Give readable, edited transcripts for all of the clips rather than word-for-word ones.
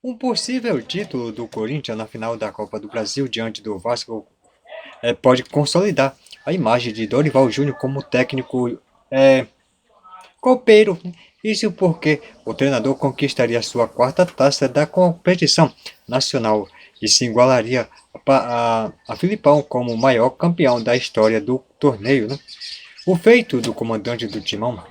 Um possível título do Corinthians na final da Copa do Brasil diante do Vasco pode consolidar a imagem de Dorival Júnior como técnico copeiro. Isso porque o treinador conquistaria sua quarta taça da competição nacional e se igualaria a Filipão como o maior campeão da história do torneio. Né? O feito do comandante do Timão,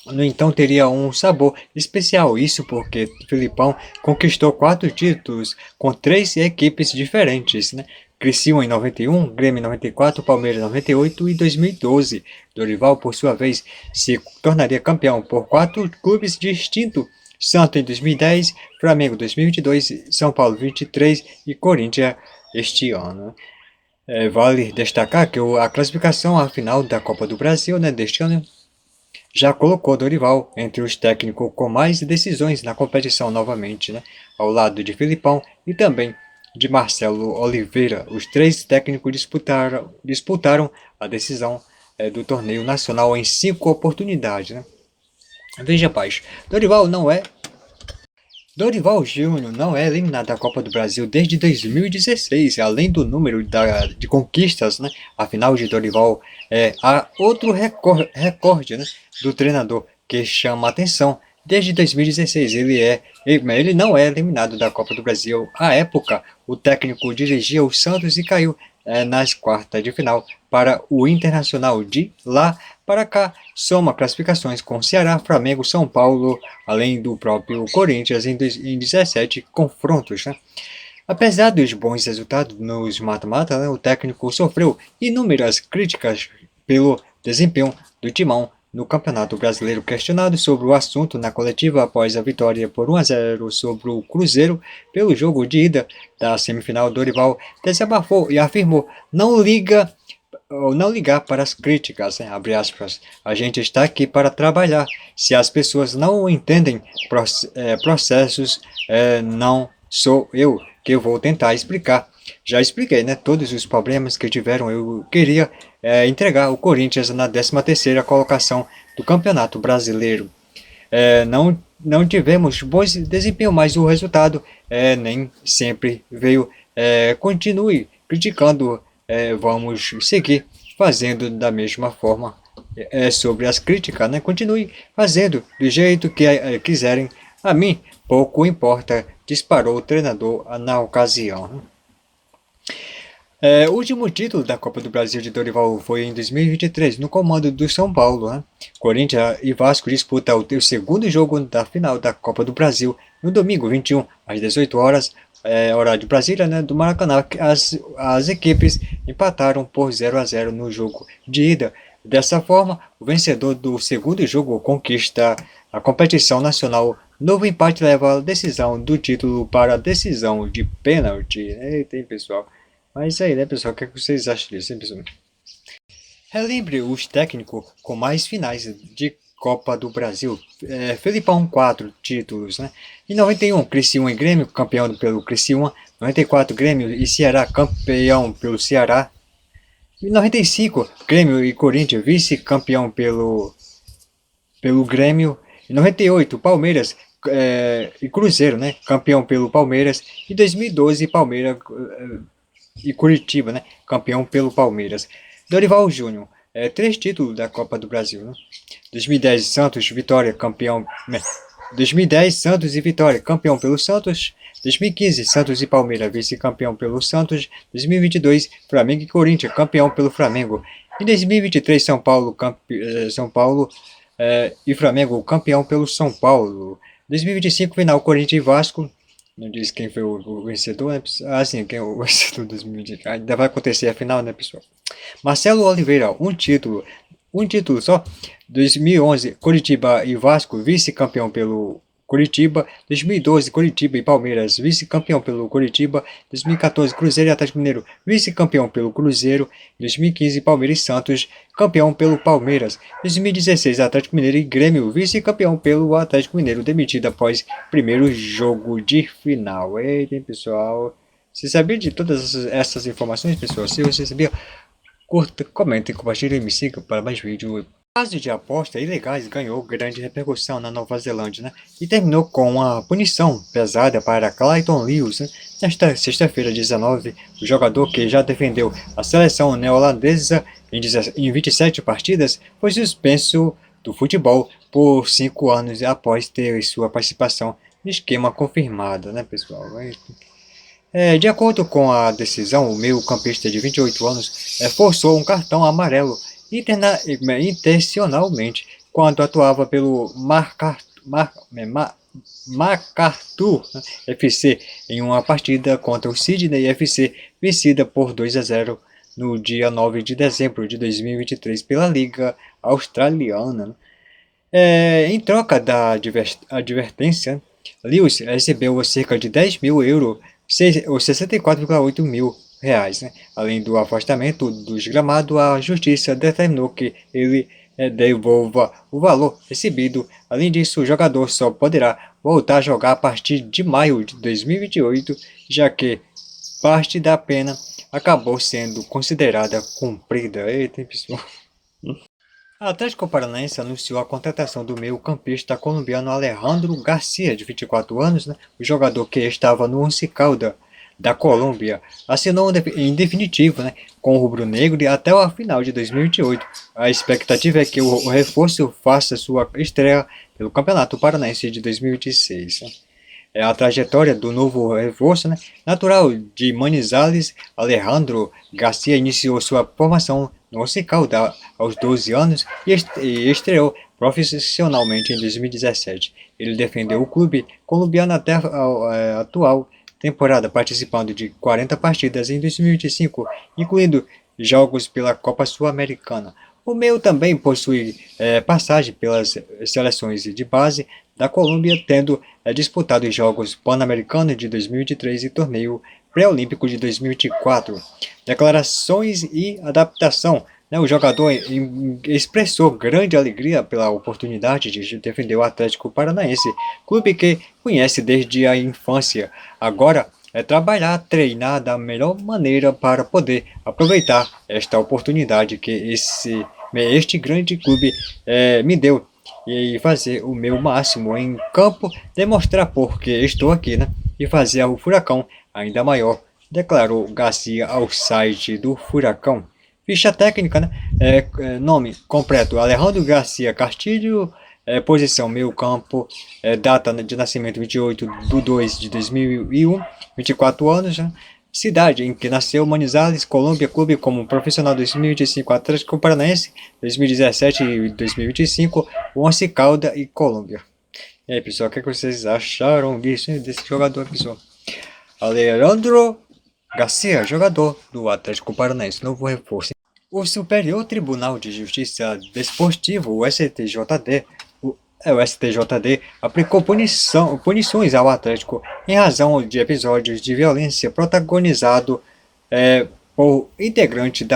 no entanto, teria um sabor especial, isso porque Filipão conquistou 4 títulos com 3 equipes diferentes, né? Criciúma em 91, Grêmio em 94, Palmeiras em 98 e 2012. Dorival, por sua vez, se tornaria campeão por 4 clubes distintos: Santos em 2010, Flamengo em 2022, São Paulo 23 e Corinthians este ano. Vale destacar que a classificação à final da Copa do Brasil, né, deste ano já colocou Dorival entre os técnicos com mais decisões na competição novamente, né? Ao lado de Filipão e também de Marcelo Oliveira. Os 3 técnicos disputaram a decisão do torneio nacional em 5 oportunidades. Né? Veja, paz, Dorival Júnior não é eliminado da Copa do Brasil desde 2016, além do número de conquistas, né? Afinal de Dorival, há outro recorde, né, do treinador que chama a atenção. Desde 2016 ele não é eliminado da Copa do Brasil. À época, o técnico dirigia o Santos e caiu nas quartas de final para o Internacional. De lá para cá, soma classificações com Ceará, Flamengo, São Paulo, além do próprio Corinthians em 17 confrontos. Né? Apesar dos bons resultados nos mata-mata, né, o técnico sofreu inúmeras críticas pelo desempenho do Timão no Campeonato Brasileiro. Questionado sobre o assunto na coletiva após a vitória por 1-0 sobre o Cruzeiro pelo jogo de ida da semifinal, Dorival desabafou e afirmou: não ligar para as críticas, né? Abre aspas. A gente está aqui para trabalhar. Se as pessoas não entendem processos, não sou eu que vou tentar explicar. Já expliquei, né? Todos os problemas que tiveram. Eu queria entregar o Corinthians na 13ª colocação do Campeonato Brasileiro. Não tivemos bons desempenho, mas o resultado nem sempre veio. Continue criticando, vamos seguir fazendo da mesma forma. Sobre as críticas, né? Continue fazendo do jeito que quiserem. A mim pouco importa, disparou o treinador na ocasião. O último título da Copa do Brasil de Dorival foi em 2023, no comando do São Paulo. Né? Corinthians e Vasco disputam o segundo jogo da final da Copa do Brasil no domingo 21, às 18 horas, horário de Brasília, né, do Maracanã. As equipes empataram por 0-0 no jogo de ida. Dessa forma, o vencedor do segundo jogo conquista a competição nacional. Novo empate leva a decisão do título para a decisão de pênalti. Eita, hein, pessoal? Mas isso aí, né, pessoal? O que vocês acham disso, hein, pessoal? Relembre os técnicos com mais finais de Copa do Brasil. Felipão, 4 títulos, né? Em 91, Criciúma e Grêmio, campeão pelo Criciúma. 94, Grêmio e Ceará, campeão pelo Ceará. Em 95, Grêmio e Corinthians, vice-campeão pelo Grêmio. Em 98, Palmeiras e Cruzeiro, né? Campeão pelo Palmeiras. Em 2012, Palmeiras e Curitiba, né? Campeão pelo Palmeiras. Dorival Júnior, 3 títulos da Copa do Brasil. Né? 2010, Santos, Vitória, campeão. 2010, Santos e Vitória, campeão pelo Santos. 2015, Santos e Palmeiras, vice-campeão pelo Santos. 2022, Flamengo e Corinthians, campeão pelo Flamengo. Em 2023, São Paulo e Flamengo, campeão pelo São Paulo. 2025, final, Corinthians e Vasco. Não diz quem foi o vencedor, né? Ah, sim, quem é o vencedor de 2020. Ainda vai acontecer a final, né, pessoal? Marcelo Oliveira, um título só. 2011, Curitiba e Vasco, vice-campeão pelo Curitiba. 2012, Curitiba e Palmeiras, vice-campeão pelo Curitiba. 2014, Cruzeiro e Atlético Mineiro, vice-campeão pelo Cruzeiro. 2015, Palmeiras e Santos, campeão pelo Palmeiras. 2016, Atlético Mineiro e Grêmio, vice-campeão pelo Atlético Mineiro, demitido após primeiro jogo de final. Eita, hein, pessoal? Você sabia de todas essas informações, pessoal? Se você sabia, curta, comente, compartilhe e me siga para mais vídeos. caso de apostas ilegais ganhou grande repercussão na Nova Zelândia, né? E terminou com uma punição pesada para Clayton Lewis, né? Nesta sexta-feira, 19, o jogador que já defendeu a seleção neozelandesa em 27 partidas foi suspenso do futebol por 5 anos após ter sua participação no esquema confirmada, né, pessoal? De acordo com a decisão, o meio-campista de 28 anos forçou um cartão amarelo intencionalmente quando atuava pelo MacArthur, né, FC em uma partida contra o Sydney FC, vencida por 2-0 no dia 9 de dezembro de 2023 pela Liga Australiana, né? Em troca da advertência, Lewis recebeu cerca de 10 mil euros, ou 64,8 mil reais. Né? Além do afastamento dos gramados, a justiça determinou que ele devolva o valor recebido. Além disso, o jogador só poderá voltar a jogar a partir de maio de 2028, já que parte da pena acabou sendo considerada cumprida. Eita, pessoal. A Atlético Paranaense anunciou a contratação do meio-campista colombiano Alejandro Garcia, de 24 anos, né? O jogador que estava no Once Caldas da Colômbia assinou em definitivo, né, com o rubro-negro até a final de 2028. A expectativa é que o reforço faça sua estreia pelo Campeonato Paranaense de 2026. Né? A trajetória do novo reforço, né, natural de Manizales, Alejandro Garcia iniciou sua formação no Once Caldas aos 12 anos e estreou profissionalmente em 2017. Ele defendeu o clube colombiano até a atual temporada, participando de 40 partidas em 2025, incluindo jogos pela Copa Sul-Americana. O meio também possui passagem pelas seleções de base da Colômbia, tendo disputado os Jogos Pan-Americanos de 2023 e Torneio Pré-Olímpico de 2024. Declarações e adaptação. O jogador expressou grande alegria pela oportunidade de defender o Atlético Paranaense, clube que conhece desde a infância. Agora é trabalhar, treinar da melhor maneira para poder aproveitar esta oportunidade que este grande clube me deu e fazer o meu máximo em campo, demonstrar porque estou aqui, né? E fazer o Furacão ainda maior, declarou Garcia ao site do Furacão. Ficha técnica, né? Nome completo: Alejandro Garcia Castilho. Posição: meio campo. Data de nascimento: 28/2/2001. 24 anos. Né? Cidade em que nasceu: Manizales, Colômbia. Clube como profissional: 2025, Atlético Paranaense. 2017 e 2025, Once Caldas e Colômbia. E aí, pessoal, o que vocês acharam desse jogador, pessoal? Alejandro Garcia, jogador do Atlético Paranaense, novo reforço. O Superior Tribunal de Justiça Desportivo, o STJD, aplicou punições ao Atlético em razão de episódios de violência protagonizado por integrantes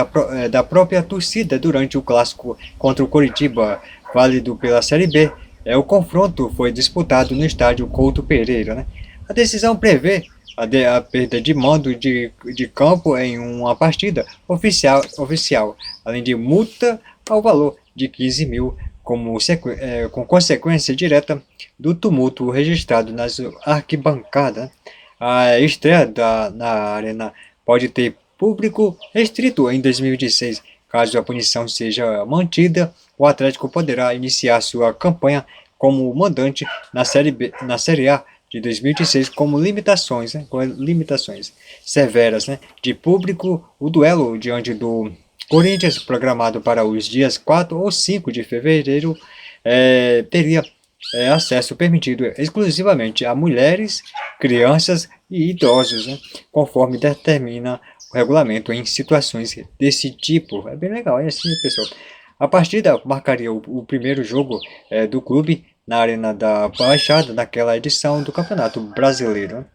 da própria torcida durante o clássico contra o Coritiba, válido pela Série B. O confronto foi disputado no estádio Couto Pereira. Né? A decisão prevê a perda de mando de campo em uma partida oficial, além de multa ao valor de 15 mil, com consequência direta do tumulto registrado nas arquibancadas. A estreia na arena pode ter público restrito em 2026. Caso a punição seja mantida, o Atlético poderá iniciar sua campanha como mandante na Série A de 2026 com limitações severas, né, de público. O duelo diante do Corinthians, programado para os dias 4 ou 5 de fevereiro, teria acesso permitido exclusivamente a mulheres, crianças e idosos, né, conforme determina o regulamento em situações desse tipo. É bem legal, é assim, pessoal. A partida marcaria o primeiro jogo do clube na Arena da Baixada naquela edição do Campeonato Brasileiro.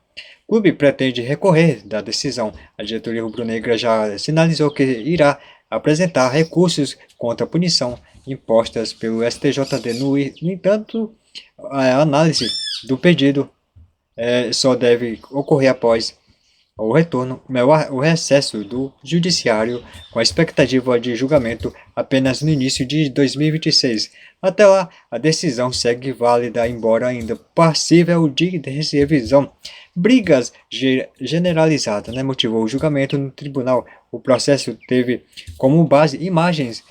O clube pretende recorrer da decisão. A diretoria rubro-negra já sinalizou que irá apresentar recursos contra a punição impostas pelo STJD. No entanto, a análise do pedido só deve ocorrer após o retorno, o recesso do judiciário com a expectativa de julgamento apenas no início de 2026. Até lá, a decisão segue válida, embora ainda passível de revisão. Brigas generalizadas, né, motivou o julgamento no tribunal. O processo teve como base imagens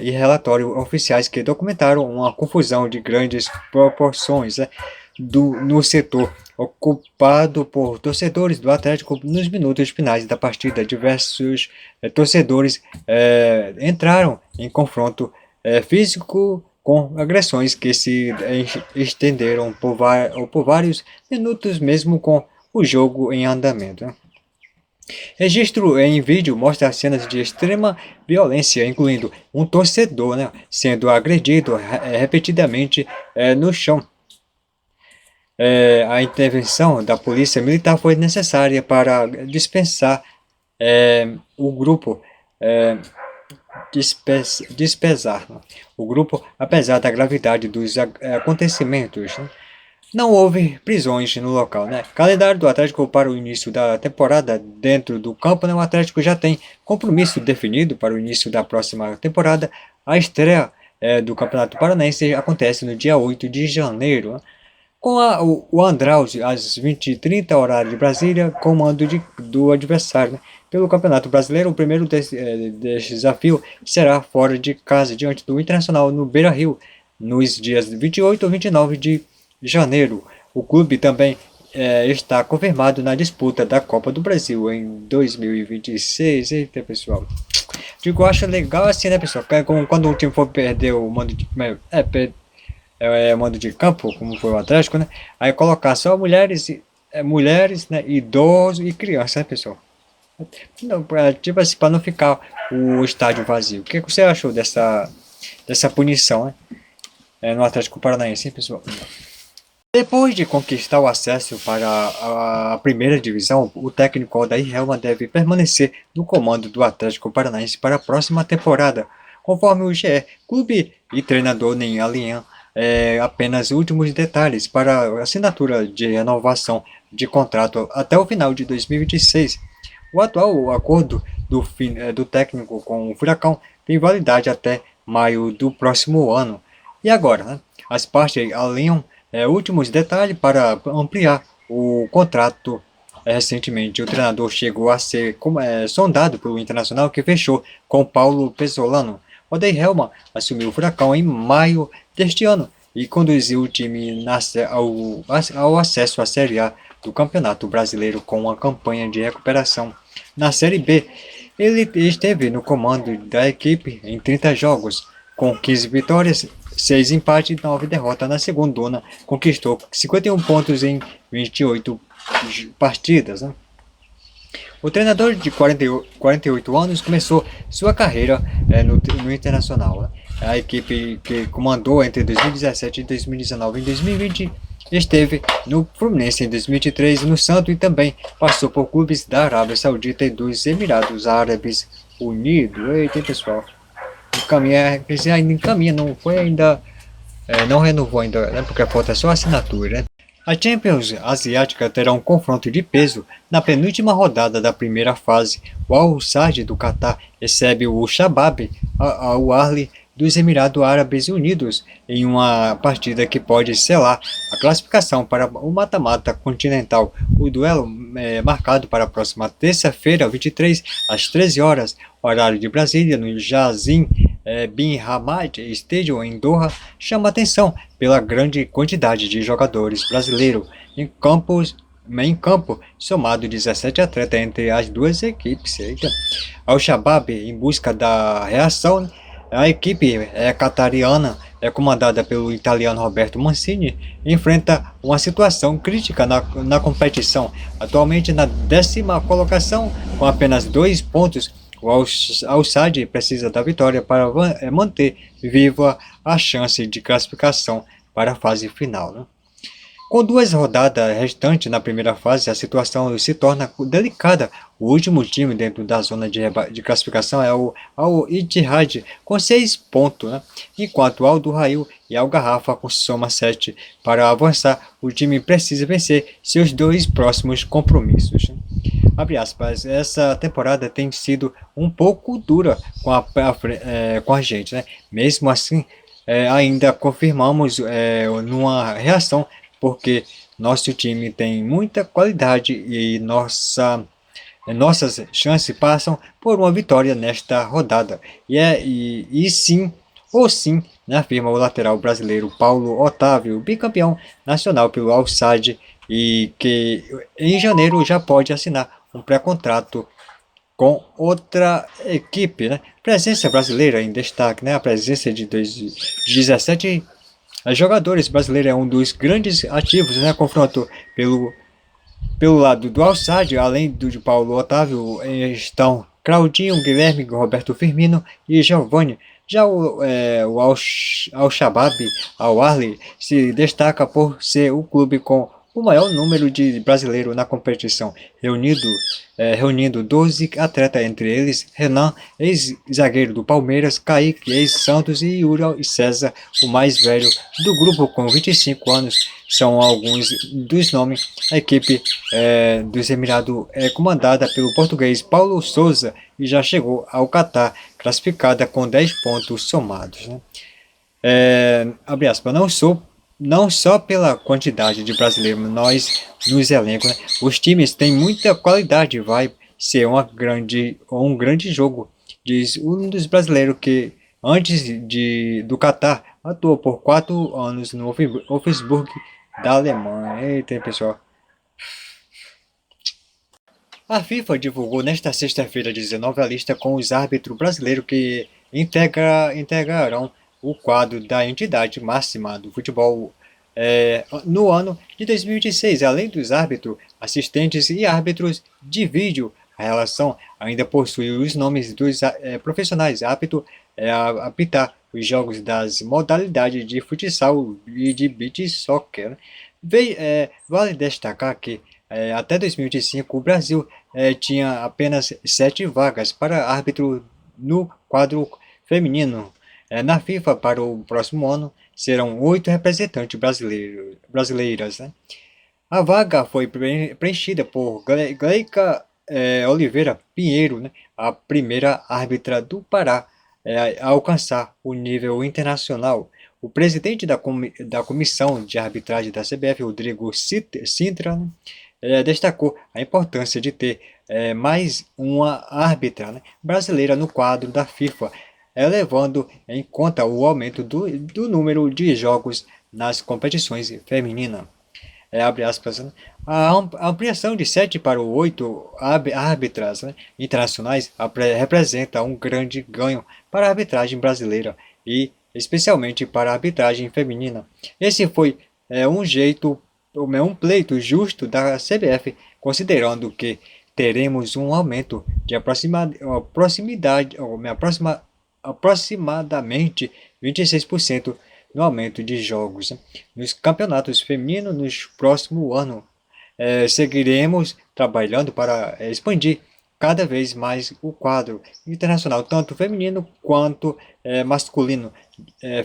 e relatórios oficiais que documentaram uma confusão de grandes proporções, né, no setor ocupado por torcedores do Atlético nos minutos finais da partida. Diversos torcedores entraram em confronto físico com agressões que se estenderam por vários minutos, mesmo com o jogo em andamento, né? Registro em vídeo mostra cenas de extrema violência, incluindo um torcedor, né, sendo agredido repetidamente no chão. A intervenção da polícia militar foi necessária para dispensar o grupo, despesar o grupo, apesar da gravidade dos acontecimentos, né? Não houve prisões no local, né? Calendário do Atlético para o início da temporada dentro do campo, né? O Atlético já tem compromisso definido para o início da próxima temporada. A estreia do Campeonato Paranaense acontece no dia 8 de janeiro, né? Com o Andraus, às 20h30, horário de Brasília, comando do adversário, né? Pelo Campeonato Brasileiro, o primeiro desafio será fora de casa, diante do Internacional no Beira-Rio, nos dias 28 ou 29 de janeiro. O clube também está confirmado na disputa da Copa do Brasil em 2026. Eita, pessoal. Digo, acho legal assim, né, pessoal? Quando o time for perder o mando de... mando de campo, como foi o Atlético, né? Aí colocar só mulheres, né, idosos e crianças, né, pessoal? Não, tipo assim, para não ficar o estádio vazio. O que você achou dessa punição, né? No Atlético Paranaense, hein, pessoal? Depois de conquistar o acesso para a primeira divisão, o técnico Odair Helma deve permanecer no comando do Atlético Paranaense para a próxima temporada. Conforme o GE, clube e treinador nem alinham apenas últimos detalhes para a assinatura de renovação de contrato até o final de 2026. O atual acordo do técnico com o Furacão tem validade até maio do próximo ano. E agora, né? As partes alinham últimos detalhes para ampliar o contrato. Recentemente, o treinador chegou a ser sondado pelo Internacional, que fechou com Paulo Pesolano. Odair Helma assumiu o Furacão em maio deste ano e conduziu o time ao acesso à Série A do Campeonato Brasileiro com uma campanha de recuperação. Na Série B, ele esteve no comando da equipe em 30 jogos, com 15 vitórias, 6 empates e 9 derrotas. Na segunda, conquistou 51 pontos em 28 partidas, né? O treinador de 48 anos começou sua carreira no Internacional, né? A equipe que comandou entre 2017 e 2019 e 2020 esteve no Fluminense em 2023 no Santos, e também passou por clubes da Arábia Saudita e dos Emirados Árabes Unidos. Eita, pessoal. Encaminha, não foi ainda, não renovou ainda, né, porque falta só assinatura, né? A Champions Asiática terá um confronto de peso na penúltima rodada da primeira fase. O Al-Sadd do Catar recebe o Shabab Al-Ahly dos Emirados Árabes Unidos em uma partida que pode selar a classificação para o mata-mata continental. O duelo marcado para a próxima terça-feira, 23 às 13 horas, horário de Brasília, no Jassim Bin Hamad Stadium em Doha, chama atenção pela grande quantidade de jogadores brasileiros em campo, somado 17 atletas entre as duas equipes. Ao Shabab, em busca da reação, a equipe catariana, comandada pelo italiano Roberto Mancini, enfrenta uma situação crítica na competição. Atualmente na 10ª colocação, com apenas 2 pontos, o Al-Sadd precisa da vitória para manter viva a chance de classificação para a fase final, né? Com 2 rodadas restantes na primeira fase, a situação se torna delicada. O último time dentro da zona de classificação é o Al-Ittihad, com 6 pontos, né? Enquanto o Al-Duhail e Al-Garrafa soma 7. Para avançar, o time precisa vencer seus 2 próximos compromissos. Abre aspas, essa temporada tem sido um pouco dura com a gente, né? Mesmo assim, ainda confirmamos numa reação, porque nosso time tem muita qualidade e nossas chances passam por uma vitória nesta rodada. E sim, ou sim, né, afirma o lateral brasileiro Paulo Otávio, bicampeão nacional pelo Al-Sadd, e que em janeiro já pode assinar um pré-contrato com outra equipe. Né? Presença brasileira em destaque, né? A presença de 17 jogadores brasileiros é um dos grandes ativos, né? Confronto pelo lado do Al-Sadd, além do de Paulo Otávio, estão Claudinho, Guilherme, Roberto Firmino e Giovani. Já o Al-Shabaab, Al-Ahly, se destaca por ser o clube com o maior número de brasileiros na competição, reunindo 12 atletas, entre eles Renan, ex-zagueiro do Palmeiras, Kaique, ex-Santos, e Yuri César, o mais velho do grupo, com 25 anos. São alguns dos nomes. A equipe dos Emirados é comandada pelo português Paulo Souza e já chegou ao Catar, classificada com 10 pontos somados. Né? Abre aspas, não só pela quantidade de brasileiros nós nos elencos, né? Os times têm muita qualidade, vai ser um grande jogo, diz um dos brasileiros que antes do Catar atuou por 4 anos no Wolfsburg da Alemanha. Eita, pessoal. A FIFA divulgou nesta sexta-feira, 19, a lista com os árbitros brasileiros que integrarão o quadro da entidade máxima do futebol no ano de 2016. Além dos árbitros, assistentes e árbitros de vídeo, a relação ainda possui os nomes dos profissionais aptos a apitar os jogos das modalidades de futsal e de beach soccer. Né? Vale destacar que até 2025 o Brasil tinha apenas 7 vagas para árbitro no quadro feminino. Na FIFA, para o próximo ano, serão 8 representantes brasileiras. Né? A vaga foi preenchida por Gleica Oliveira Pinheiro, né? A primeira árbitra do Pará a alcançar o nível internacional. O presidente da Comissão de Arbitragem da CBF, Rodrigo Sintra, né? Destacou a importância de ter mais uma árbitra, né, brasileira no quadro da FIFA, levando em conta o aumento do número de jogos nas competições femininas. Abre aspas, né? A ampliação de 7 para 8 árbitras, né, internacionais representa um grande ganho para a arbitragem brasileira e especialmente para a arbitragem feminina. Esse foi um pleito justo da CBF, considerando que teremos um aumento de aproximadamente 26% no aumento de jogos, né, nos campeonatos femininos nos próximos anos. Seguiremos trabalhando para expandir cada vez mais o quadro internacional, tanto feminino quanto masculino,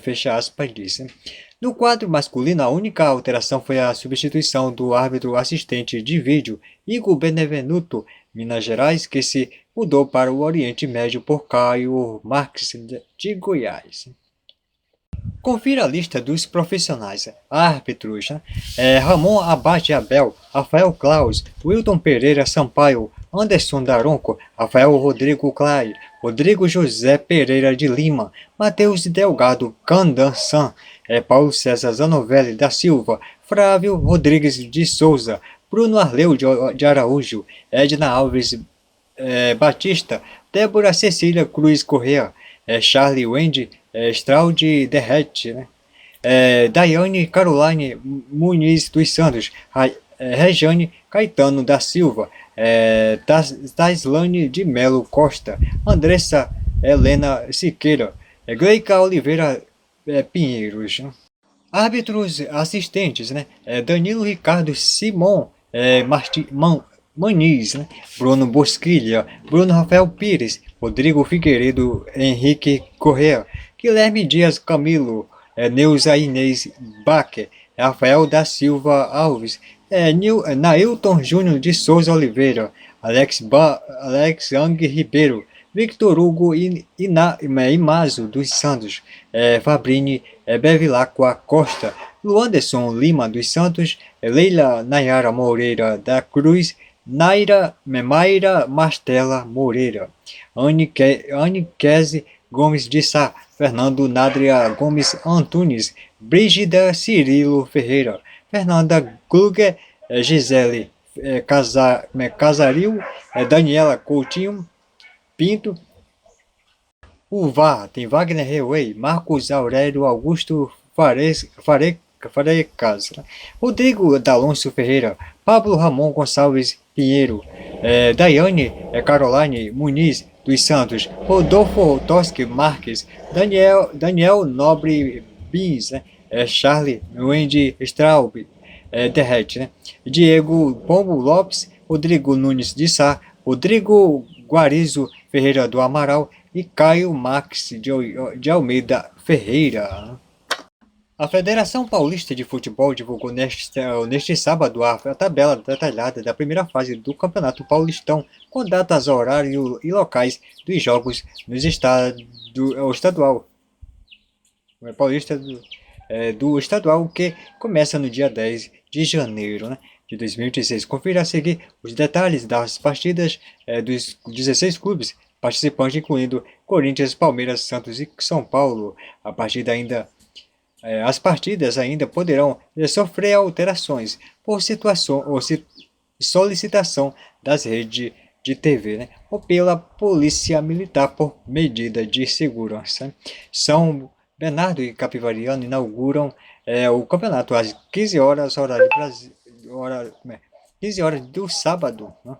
fecha aspas, disse. No quadro masculino, a única alteração foi a substituição do árbitro assistente de vídeo, Igor Benevenuto, Minas Gerais, que se mudou para o Oriente Médio por Caio Marques, de Goiás. Confira a lista dos profissionais. Árbitros, né? Ramon Abate Abel, Rafael Claus, Wilton Pereira Sampaio, Anderson Daronco, Rafael Rodrigo Clay, Rodrigo José Pereira de Lima, Matheus Delgado Candançan, Paulo César Zanovelli da Silva, Flávio Rodrigues de Souza, Bruno Arleu de Araújo, Edna Alves Batista, Débora Cecília Cruz Correa, Charlie Wendy Straude Derrete, né? Daiane Caroline Muniz dos Santos, Rejane Caetano da Silva, Taislane de Melo Costa, Andressa Helena Siqueira, Gleica Oliveira Pinheiros. Né? Árbitros assistentes, né? Danilo Ricardo Simon Maniz, né? Bruno Bosquilha, Bruno Rafael Pires, Rodrigo Figueiredo, Henrique Correa, Guilherme Dias Camilo, Neuza Inês Bacher, Rafael da Silva Alves, Nailton Júnior de Souza Oliveira, Alex Yang Ribeiro, Victor Hugo Imazo dos Santos, Fabrini Bevilacqua Costa, Luanderson Lima dos Santos, Leila Nayara Moreira da Cruz, Mayra Mastela Moreira, Aniquese Gomes de Sá, Fernando Nadria Gomes Antunes, Brígida Cirilo Ferreira, Fernanda Kluger, Gisele Casaril, Daniela Coutinho Pinto, o VAR tem Wagner Rewey, Marcos Aurélio Augusto Farecas, Rodrigo D'Alonso Ferreira, Pablo Ramon Gonçalves Pinheiro, Daiane Caroline Muniz dos Santos, Rodolfo Tosque Marques, Daniel Nobre Bins, Charlie Wendy Straub, Derrete, né? Diego Pombo Lopes, Rodrigo Nunes de Sá, Rodrigo Guarizo Ferreira do Amaral e Caio Max de Almeida Ferreira. A Federação Paulista de Futebol divulgou neste sábado a tabela detalhada da primeira fase do Campeonato Paulistão, com datas, horário e locais dos jogos no estadual paulista do estadual, que começa no dia 10 de janeiro, né, de 2016. Confira a seguir os detalhes das partidas dos 16 clubes participantes, incluindo Corinthians, Palmeiras, Santos e São Paulo. As partidas ainda poderão sofrer alterações por situação ou solicitação das redes de TV, né, ou pela Polícia Militar por medida de segurança. São Bernardo e Capivariano inauguram o campeonato às 15 horas, horário de Brasil, 15 horas do sábado, né,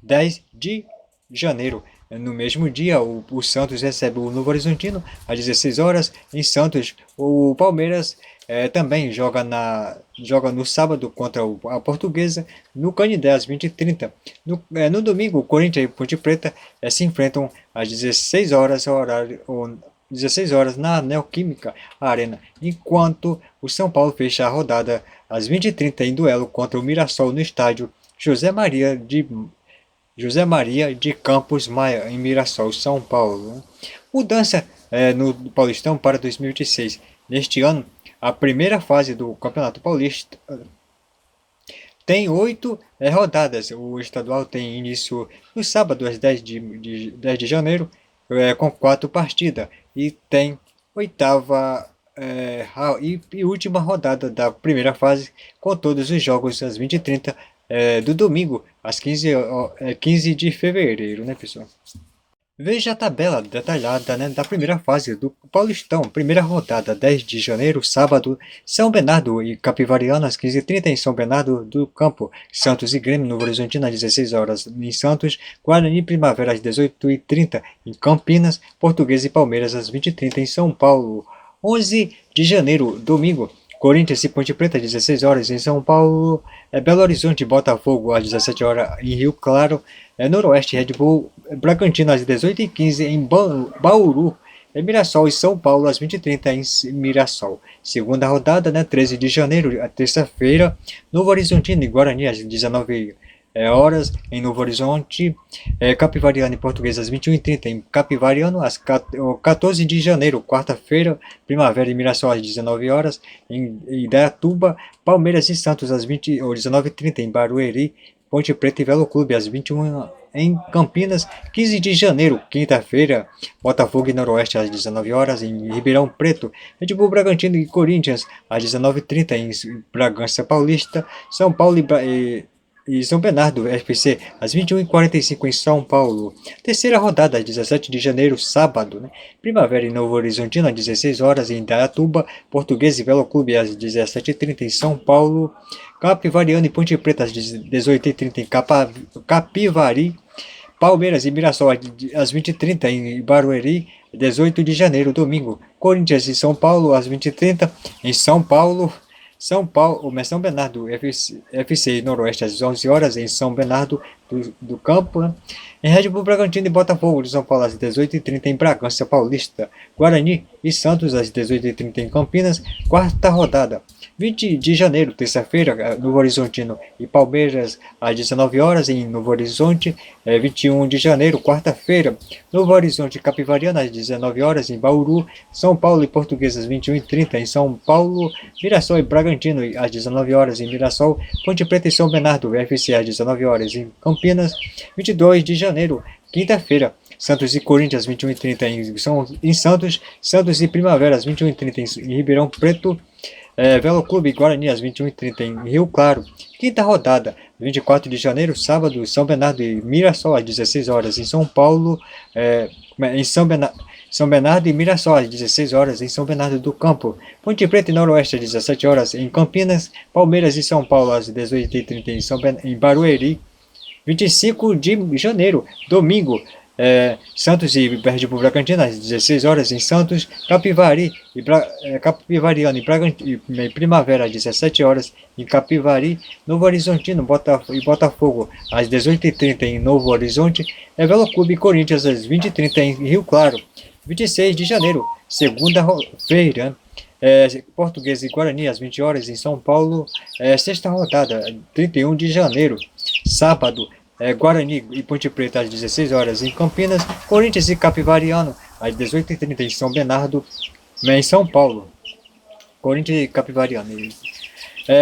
10 de janeiro. No mesmo dia, o Santos recebe o Novo Horizontino às 16 horas. Em Santos, o Palmeiras também joga no sábado contra a Portuguesa, no Canindé às 20h30. No domingo, o Corinthians e Ponte Preta se enfrentam às 16 horas, 16 horas na Neoquímica Arena, enquanto o São Paulo fecha a rodada às 20h30 em duelo contra o Mirassol no estádio José Maria de Campos Maia, em Mirassol, São Paulo. Mudança no Paulistão para 2016. Neste ano, a primeira fase do Campeonato Paulista tem 8 rodadas. O estadual tem início no sábado, às 10 de janeiro, com 4 partidas. E tem oitava e última rodada da primeira fase, com todos os jogos às 20h30 do domingo, às 15 de fevereiro, né, pessoal? Veja a tabela detalhada, né, da primeira fase do Paulistão. Primeira rodada, 10 de janeiro, sábado, São Bernardo e Capivariano às 15h30 em São Bernardo do Campo. Santos e Grêmio, Novo Horizontino às 16 horas em Santos. Guarani e Primavera às 18h30 em Campinas. Portuguesa e Palmeiras às 20h30 em São Paulo. 11 de janeiro, domingo, Corinthians e Ponte Preta às 16 horas em São Paulo. Belo Horizonte e Botafogo às 17 horas em Rio Claro. Noroeste Red Bull Bragantino às 18h15 em Bauru. Mirassol e São Paulo às 20h30 em Mirassol. Segunda rodada, né, 13 de janeiro, terça-feira, Novo Horizontino e Guarani às 19 horas em Novo Horizonte. Capivariano e Portuguesa às 21h30 em Capivariano. Às 14 de janeiro, quarta-feira, Primavera e Mirassol às 19 horas em Indaiatuba. Palmeiras e Santos às 19h30 em Barueri. Ponte Preta e Velo Clube às 21h em Campinas. 15 de janeiro, quinta-feira, Botafogo e Noroeste às 19 horas em Ribeirão Preto. Red Bull Bragantino e Corinthians às 19h30 em Bragança Paulista. São Paulo e São Bernardo FC às 21h45 em São Paulo. Terceira rodada, 17 de janeiro, sábado, né? Primavera e Novo Horizontino às 16 horas em Indaiatuba. Portuguesa e Velo Clube às 17h30 em São Paulo. Capivariano e Ponte Preta às 18h30 em Capivari. Palmeiras e Mirassol às 20h30 em Barueri. 18 de janeiro, domingo, Corinthians e São Paulo às 20h30 em São Paulo. São Bernardo FC e Noroeste às 11 horas em São Bernardo. do campo, né? Em Red Bull Bragantino e Botafogo de São Paulo às 18h30 em Bragança Paulista, Guarani e Santos às 18h30 em Campinas, quarta rodada. 20 de janeiro, terça-feira, Novo Horizontino e Palmeiras às 19 horas em Novo Horizonte. 21 de janeiro, quarta-feira, Novo Horizonte e Capivariana às 19 horas em Bauru. São Paulo e Portuguesas 21h30 em São Paulo. Mirassol e Bragantino às 19 horas em Mirassol. Ponte Preta e São Bernardo UFC às 19 horas em Campinas. 22 de janeiro, quinta-feira, Santos e Corinthians 21h30 em Santos. Santos e Primavera às 21h30 em Ribeirão Preto. Velo Clube e Guarani às 21h30 em Rio Claro. Quinta rodada, 24 de janeiro, sábado, São Bernardo e Mirassol às 16 horas em São Paulo. Em São Bernardo e Mirassol às 16 horas em São Bernardo do Campo. Ponte Preta e Noroeste às 17 horas em Campinas. Palmeiras e São Paulo às 18h30 em Barueri. 25 de janeiro, domingo, Santos e Red Bull Bragantino às 16 horas em Santos. Capivari e Capivariano e Primavera às 17 horas em Capivari. Novo Horizontino e Botafogo às 18h30 em Novo Horizonte. Velo Clube e Corinthians às 20h30 em Rio Claro. 26 de janeiro, segunda-feira, Portuguesa e Guarani às 20 horas em São Paulo. Sexta rodada, 31 de janeiro, sábado, Guarani e Ponte Preta às 16 horas em Campinas. Corinthians e Capivariano às 18h30 em São Bernardo, em São Paulo. Corinthians e Capivariano.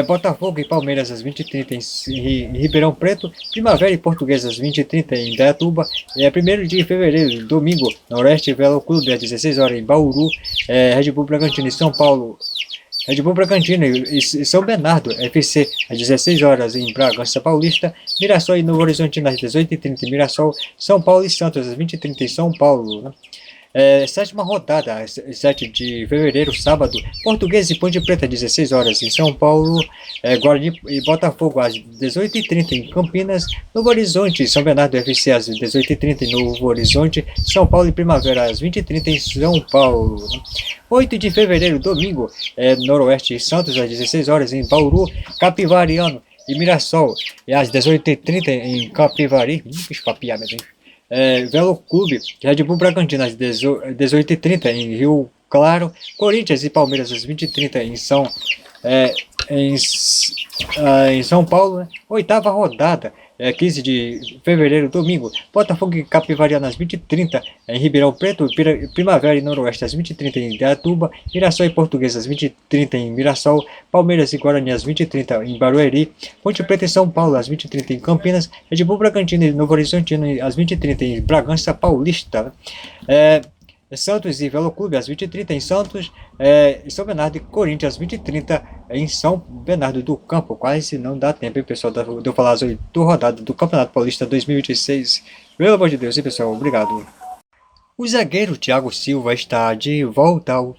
Botafogo e Palmeiras às 20h30 em Ribeirão Preto. Primavera e Portuguesa às 20h30 em Indaiatuba. 1º de fevereiro, domingo, Noroeste Velo Clube às 16 horas em Bauru. Red Bull Bragantino e São Paulo. Red Bull Bragantino e São Bernardo FC às 16 horas em Bragança Paulista. Mirassol e Novo Horizonte às 18h30 em Mirassol. São Paulo e Santos às 20h30 em São Paulo, né? Sétima rodada, 7 de fevereiro, sábado, Portuguesa e Ponte Preta às 16 horas em São Paulo. Guarani e Botafogo às 18h30 em Campinas. Novo Horizonte e São Bernardo FC às 18h30 em Novo Horizonte. São Paulo e Primavera às 20h30 em São Paulo. 8 de fevereiro, domingo, Noroeste e Santos às 16 horas em Bauru. Capivariano e Mirassol às 18h30 em Capivari. Papiamento, hein? Velo Clube, Red Bull Bragantino às 18h30 em Rio Claro. Corinthians e Palmeiras às 20h30 em São Paulo, né? Oitava rodada, 15 de fevereiro, domingo, Botafogo e Capivariano às 20h30 em Ribeirão Preto. Primavera e Noroeste às 20h30 em Indaiatuba. Mirassol e Portuguesa às 20h30 em Mirassol. Palmeiras e Guarani às 20h30 em Barueri. Ponte Preta e São Paulo às 20h30 em Campinas. Red Bull Bragantino e Novo Horizontino às 20h30 em Bragança Paulista. Santos e Velo Clube às 20h30 em Santos. São Bernardo e Corinthians às 20h30 em São Bernardo do Campo. Quase não dá tempo, hein, pessoal, de eu falar as 8 rodadas do Campeonato Paulista 2026. Pelo amor de Deus, hein, pessoal, obrigado. O zagueiro Thiago Silva está de volta ao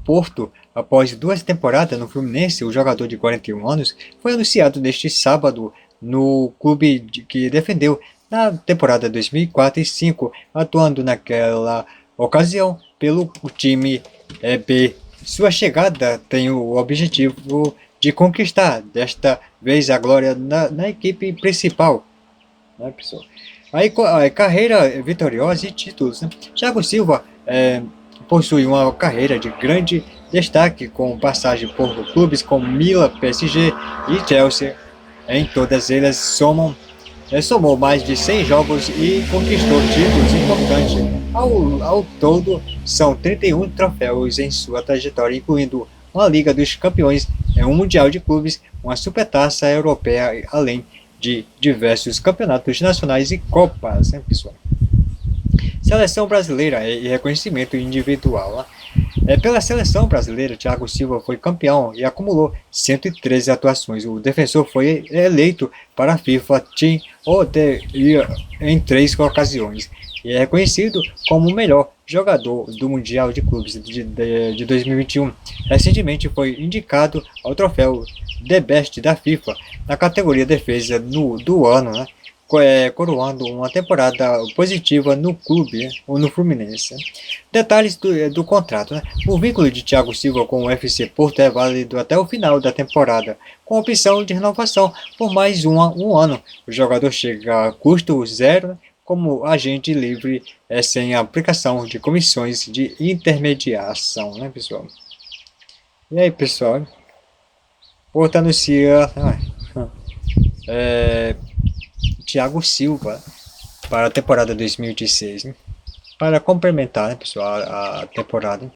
Porto. Após 2 temporadas no Fluminense, o jogador de 41 anos foi anunciado neste sábado no clube que defendeu na temporada 2004 e 2005, atuando naquela ocasião pelo time B. Sua chegada tem o objetivo de conquistar desta vez a glória na equipe principal, né, pessoal? A carreira vitoriosa e títulos, né? Thiago Silva possui uma carreira de grande destaque, com passagem por clubes como Milan, PSG e Chelsea. Em todas elas somou mais de 100 jogos e conquistou títulos importantes. Ao todo, são 31 troféus em sua trajetória, incluindo uma Liga dos Campeões, um Mundial de Clubes, uma Supertaça Europeia, além de diversos campeonatos nacionais e copas, né, pessoal? Seleção brasileira e reconhecimento individual. Pela seleção brasileira, Thiago Silva foi campeão e acumulou 113 atuações. O defensor foi eleito para a FIFA Team of the Year em 3 ocasiões e é reconhecido como o melhor jogador do Mundial de Clubes de 2021. Recentemente foi indicado ao troféu The Best da FIFA na categoria defesa do ano, né, coroando uma temporada positiva no clube, né, ou no Fluminense. Detalhes do contrato, né? O vínculo de Thiago Silva com o FC Porto é válido até o final da temporada, com opção de renovação por mais um ano. O jogador chega a custo zero, né, como agente livre, sem aplicação de comissões de intermediação, né, pessoal? E aí, pessoal? Porto anuncia Thiago Silva para a temporada 2016, né? Para complementar, né, pessoal, a temporada.